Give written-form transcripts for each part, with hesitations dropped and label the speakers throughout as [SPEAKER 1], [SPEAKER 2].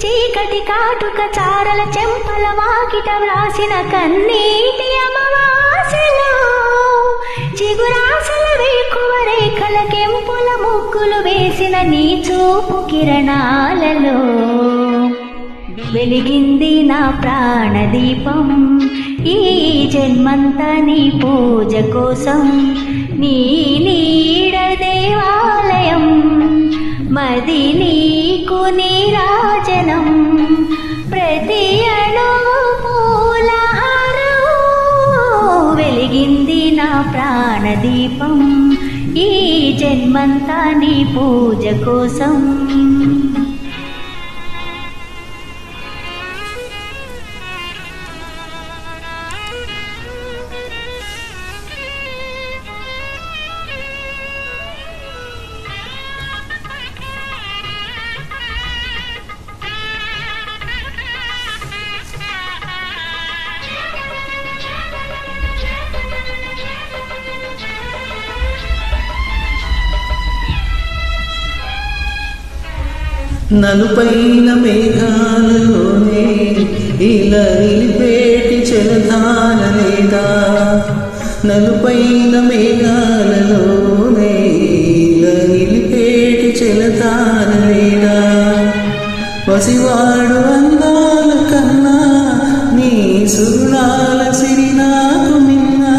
[SPEAKER 1] చీకటి కాటుక చారల చెంపల వాకిట వ్రాసిన కన్నీటి అమావాస్యలో చిగురాసల వేకువ రేఖల కెంపుల ముగ్గులు వేసిన నీ చూపు కిరణాలలో వెలిగింది నా ప్రాణదీపం. ఈ జన్మంతా నీ పూజ కోసం, నీ నీడ దేవాలయం, మది నీకు నీరాజనం, ప్రతి అణువు పూలహారం. వెలిగింది నా ప్రాణదీపం, ఈ జన్మంతా నీ పూజ కోసం.
[SPEAKER 2] నలుపైన మేఘాలలోనే ఇలా నిలిపేటి జలధార లేదా, నలుపైన మేఘాలలోనే ఇలా నిలిపేటి జలధార లేదా, పసివాడు అందాల కన్నా నీ సురుణాల సిరి నాకు మిన్నా,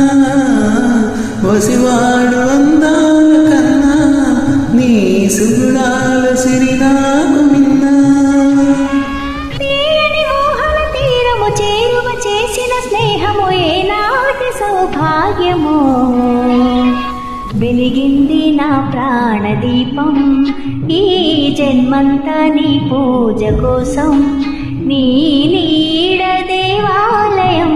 [SPEAKER 2] పసివాడు అందాల కన్నా నీ సురుణాల సిరి నాకు మిన్నా.
[SPEAKER 1] తీయని మోహన తీరము చేరువ చేసిన స్నేహము ఏనాటి సౌభాగ్యమో, వెలిగింది నా ప్రాణదీపం. ఈ జన్మంతా నీ పూజ కోసం, నీ నీడ దేవాలయం,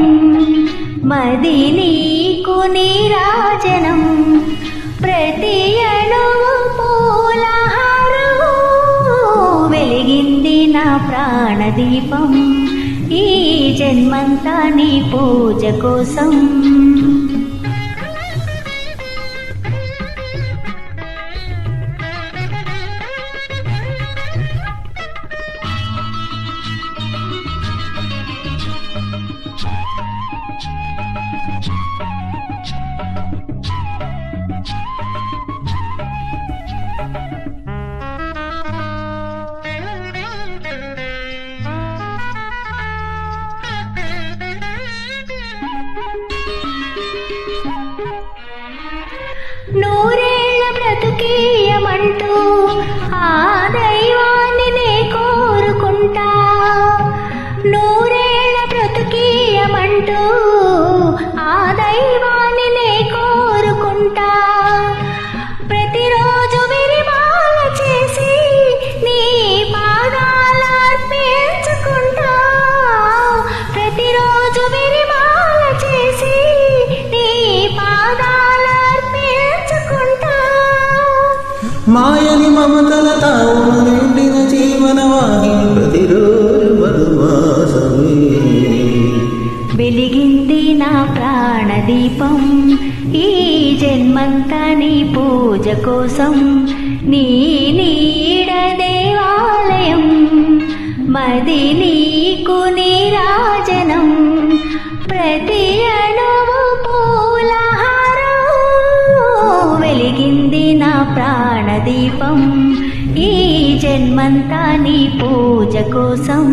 [SPEAKER 1] మది నీకు నీరాజనం, ప్రతి అణువు పూలహారం. వెలిగింది నా ప్రాణదీపం, ఈ జన్మంతా నీ పూజ కోసం. నూరేళ్ల బ్రతుకీయమంటూ ఆ దైవాన్ని నే కోరుకుంటా, నూరేళ్ల బ్రతుకీయమంటూ ఆ దైవాన్ని నే కోరుకుంటా. ప్రతిరోజు విరిమాల చేసి నీ పాదాల అర్పించుకుంటా, ప్రతిరోజు విరిమాల చేసి నీ పాదాల
[SPEAKER 2] మాయని మమతల తావును నిండిన జీవనవాహిని ప్రతిరోజు మధుమాసమే.
[SPEAKER 1] వెలిగింది నా ప్రాణదీపం, ఈ జన్మంతా నీ పూజ కోసం, నీ నీడ దేవాలయం, మది నీకు నీరాజనం, ప్రతి అణువు పూలహారం. వెలిగింది నా ప్రాణదీపం, ఈ జన్మంతా నీ పూజ కోసం.